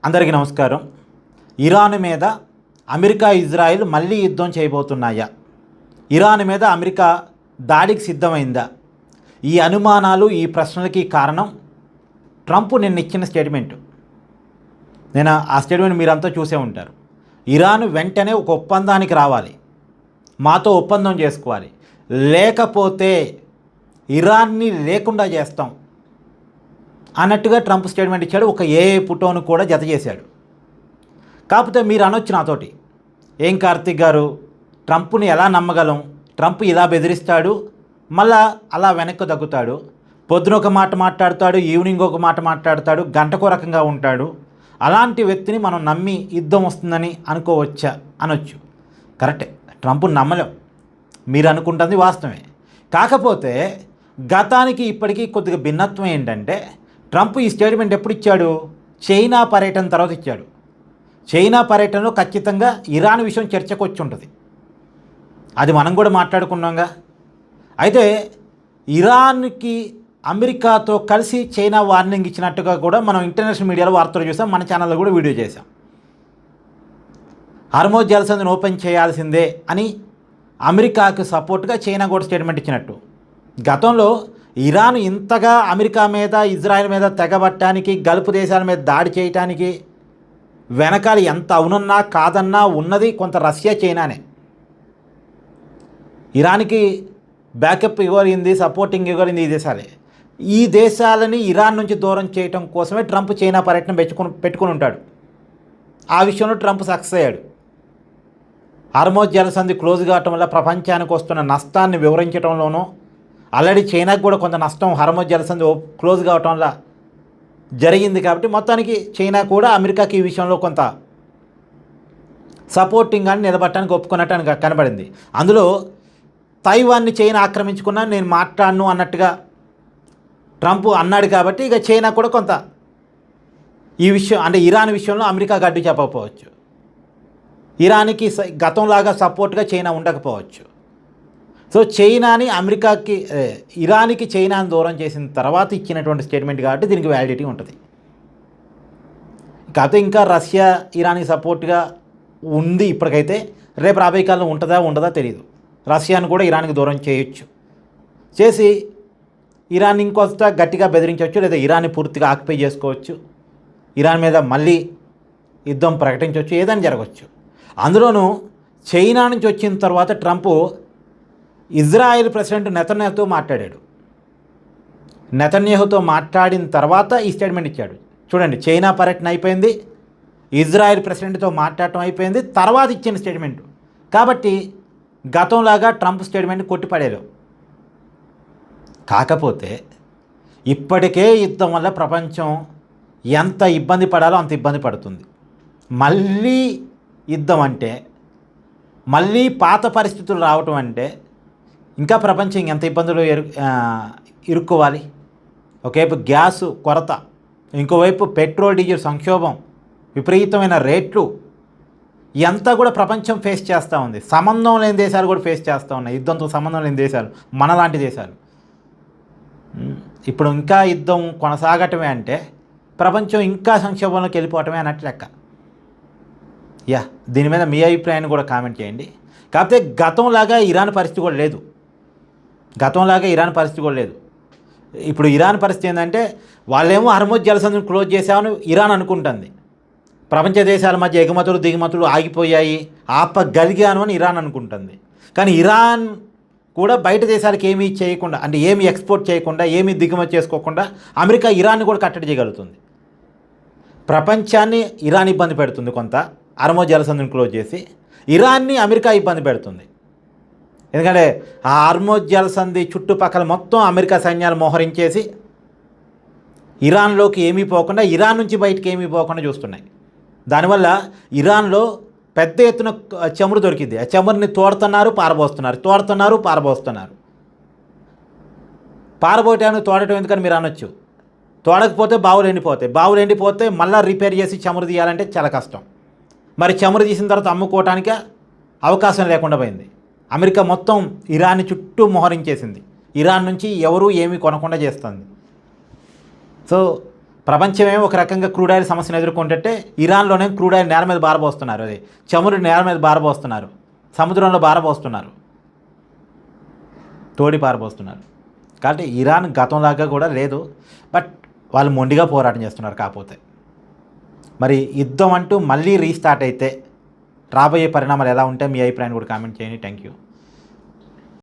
అందరికీ నమస్కారం. ఇరాన్ మీద అమెరికా, ఇజ్రాయిల్ మళ్ళీ యుద్ధం చేయబోతున్నాయా? ఇరాన్ మీద అమెరికా దాడికి సిద్ధమైందా? ఈ అనుమానాలు, ఈ ప్రశ్నలకి కారణం ట్రంప్ నిన్న ఇచ్చిన స్టేట్మెంట్. నేను ఆ స్టేట్మెంట్ మీరంతా చూసే ఉంటారు. ఇరాన్ వెంటనే ఒక ఒప్పందానికి రావాలి, మాతో ఒప్పందం చేసుకోవాలి, లేకపోతే ఇరాన్ని లేకుండా చేస్తాం అన్నట్టుగా ట్రంప్ స్టేట్మెంట్ ఇచ్చాడు. ఒక ఏఐ ఫోటోను కూడా జత చేశాడు. కాకపోతే మీరు అనొచ్చు నాతోటి, ఏం కార్తీక్ గారు, ట్రంప్ని ఎలా నమ్మగలం? ట్రంప్ ఇలా బెదిరిస్తాడు, మళ్ళా అలా వెనక్కి తగ్గుతాడు, పొద్దున ఒక మాట మాట్లాడతాడు, ఈవినింగ్ ఒక మాట మాట్లాడతాడు, గంటకో రకంగా ఉంటాడు. అలాంటి వ్యక్తిని మనం నమ్మి యుద్ధం వస్తుందని అనుకోవచ్చా అనొచ్చు. కరెక్టే, ట్రంప్ నమ్మలేం, మీరు అనుకుంటుంది వాస్తవమే. కాకపోతే గతానికి ఇప్పటికీ కొద్దిగా భిన్నత్వం ఏంటంటే, ట్రంప్ ఈ స్టేట్మెంట్ ఎప్పుడు ఇచ్చాడు? చైనా పర్యటన తర్వాత ఇచ్చాడు. చైనా పర్యటనలో ఖచ్చితంగా ఇరాన్ విషయం చర్చకు వచ్చి ఉంటుంది, అది మనం కూడా మాట్లాడుకున్నాంగా. అయితే ఇరాన్కి అమెరికాతో కలిసి చైనా వార్నింగ్ ఇచ్చినట్టుగా కూడా మనం ఇంటర్నేషనల్ మీడియాలో వార్తలు చూసాం, మన ఛానల్లో కూడా వీడియో చేశాం. హార్మోజ్ జలసంధిని ఓపెన్ చేయాల్సిందే అని అమెరికాకు సపోర్ట్గా చైనా కూడా స్టేట్మెంట్ ఇచ్చినట్టు. గతంలో ఇరాన్ ఇంతగా అమెరికా మీద, ఇజ్రాయెల్ మీద తెగబట్టడానికి, గల్ఫ్ దేశాల మీద దాడి చేయటానికి వెనకాల ఎంత అవునన్నా కాదన్నా ఉన్నది కొంత రష్యా, చైనానే. ఇరాన్కి బ్యాకప్ ఇవ్వరింది, సపోర్టింగ్ ఇవ్వరింది ఈ దేశాలే. ఈ దేశాలని ఇరాన్ నుంచి దూరం చేయడం కోసమే ట్రంప్ చైనా పర్యటన పెట్టుకుని ఉంటాడు. ఆ విషయంలో ట్రంప్ సక్సెస్ అయ్యాడు. హార్మోజ్ జలసంధి క్లోజ్ కావటం వల్ల ప్రపంచానికి వస్తున్న నష్టాన్ని వివరించడంలోనూ, ఆల్రెడీ చైనాకు కూడా కొంత నష్టం హార్మోజ్ జలసంధి క్లోజ్ కావటం వల్ల జరిగింది. కాబట్టి మొత్తానికి చైనా కూడా అమెరికాకి ఈ విషయంలో కొంత సపోర్టింగ్ అని నిలబట్టడానికి ఒప్పుకున్నట్టు కనబడింది. అందులో తైవాన్ని చైనా ఆక్రమించుకున్నా నేను మాట్లాడను అన్నట్టుగా ట్రంప్ అన్నాడు. కాబట్టి ఇక చైనా కూడా కొంత ఈ విషయం, అంటే ఇరాన్ విషయంలో అమెరికాకి అడ్డు చెప్పకపోవచ్చు, ఇరాన్కి గతంలాగా సపోర్ట్గా చైనా ఉండకపోవచ్చు. సో చైనాని అమెరికాకి, ఇరాన్కి చైనాని దూరం చేసిన తర్వాత ఇచ్చినటువంటి స్టేట్మెంట్ కాబట్టి దీనికి వ్యాలిడిటీ ఉంటుంది. కాకపోతే ఇంకా రష్యా ఇరాన్కి సపోర్ట్గా ఉంది ఇప్పటికైతే. రేపు రాబోయే కాలంలో ఉంటుందా ఉండదా తెలియదు. రష్యాను కూడా ఇరాన్కి దూరం చేయొచ్చు, చేసి ఇరాన్ ఇంకొంత గట్టిగా బెదిరించవచ్చు, లేదా ఇరాన్ని పూర్తిగా ఆక్యుపై చేసుకోవచ్చు, ఇరాన్ మీద మళ్ళీ యుద్ధం ప్రకటించవచ్చు, ఏదైనా జరగవచ్చు. అందులోనూ చైనా నుంచి వచ్చిన తర్వాత ట్రంప్ ఇజ్రాయెల్ ప్రెసిడెంట్ నెతన్యాహుతో మాట్లాడాడు. నెతన్యాహుతో మాట్లాడిన తర్వాత ఈ స్టేట్మెంట్ ఇచ్చాడు. చూడండి, చైనా పర్యటన అయిపోయింది, ఇజ్రాయెల్ ప్రెసిడెంట్తో మాట్లాడటం అయిపోయింది, తర్వాత ఇచ్చిన స్టేట్మెంట్. కాబట్టి గతంలాగా ట్రంప్ స్టేట్మెంట్ కొట్టిపడేలు. కాకపోతే ఇప్పటికే యుద్ధం వల్ల ప్రపంచం ఎంత ఇబ్బంది పడాలో అంత ఇబ్బంది పడుతుంది. మళ్ళీ యుద్ధం అంటే, మళ్ళీ పాత పరిస్థితులు రావటం అంటే ఇంకా ప్రపంచం ఇంకెంత ఇబ్బందులు ఇరుక్కోవాలి. ఒకవైపు గ్యాసు కొరత, ఇంకోవైపు పెట్రోల్ డీజిల్ సంక్షోభం, విపరీతమైన రేట్లు, ఇదంతా కూడా ప్రపంచం ఫేస్ చేస్తూ ఉంది. సంబంధం లేని దేశాలు కూడా ఫేస్ చేస్తూ ఉన్నాయి, యుద్ధంతో సంబంధం లేని దేశాలు, మనలాంటి దేశాలు. ఇప్పుడు ఇంకా యుద్ధం కొనసాగటమే అంటే ప్రపంచం ఇంకా సంక్షోభంలోకి వెళ్ళిపోవటమే అన్నట్టు లెక్క. దీని మీద మీ అభిప్రాయాన్ని కూడా కామెంట్ చేయండి. కాకపోతే గతంలాగా ఇరాన్ పరిస్థితి కూడా లేదు, ఇప్పుడు ఇరాన్ పరిస్థితి ఏంటంటే, వాళ్ళేమో హార్మోజ్ జలసంధిని క్లోజ్ చేసామని ఇరాన్ అనుకుంటుంది. ప్రపంచ దేశాల మధ్య ఎగుమతులు దిగుమతులు ఆగిపోయాయి, ఆపగలిగాను అని ఇరాన్ అనుకుంటుంది. కానీ ఇరాన్ కూడా బయట దేశాలకు ఏమీ చేయకుండా, అంటే ఏమి ఎక్స్పోర్ట్ చేయకుండా, ఏమీ దిగుమతి చేసుకోకుండా అమెరికా ఇరాన్ని కూడా కట్టడి చేయగలుగుతుంది. ప్రపంచాన్ని ఇరాన్ ఇబ్బంది పెడుతుంది కొంత, హార్మోజ్ జలసంధిని క్లోజ్ చేసి. ఇరాన్ని అమెరికా ఇబ్బంది పెడుతుంది, ఎందుకంటే ఆ హార్మోజ్ జలసంధి చుట్టుపక్కల మొత్తం అమెరికా సైన్యాలు మోహరించేసి ఇరాన్లోకి ఏమీ పోకుండా, ఇరాన్ నుంచి బయటికి ఏమీ పోకుండా చూస్తున్నాయి. దానివల్ల ఇరాన్లో పెద్ద ఎత్తున చమురు దొరికింది. ఆ చమురుని తోడుతున్నారు, పారబోస్తున్నారు. పారబోయటానికి తోడటం ఎందుకని మీరు అనొచ్చు. తోడకపోతే బావులు ఎండిపోతే మళ్ళీ రిపేర్ చేసి చమురు తీయాలంటే చాలా కష్టం. మరి చమురు తీసిన తర్వాత అమ్ముకోవటానికి అవకాశం లేకుండా పోయింది. అమెరికా మొత్తం ఇరాన్ని చుట్టూ మోహరించేసింది, ఇరాన్ నుంచి ఎవరూ ఏమీ కొనకుండా చేస్తుంది. సో ప్రపంచమే ఒక రకంగా క్రూడ్ ఆయిల్ సమస్యను ఎదుర్కొంటుంటే ఇరాన్లోనే క్రూడ్ ఆయిల్ నేల మీద బారబోస్తున్నారు, అది చమురు నేల మీద బారబోస్తున్నారు, సముద్రంలో బారబోస్తున్నారు, తోడి పారబోస్తున్నారు. కాబట్టి ఇరాన్ గతంలాగా కూడా లేదు, బట్ వాళ్ళు మొండిగా పోరాటం చేస్తున్నారు. కాకపోతే మరి యుద్ధం అంటూ మళ్ళీ రీస్టార్ట్ అయితే రాబోయే పరిణామాలు ఎలా ఉంటాయి, మీ అభిప్రాయాన్ని కూడా కామెంట్ చేయండి. Thank you.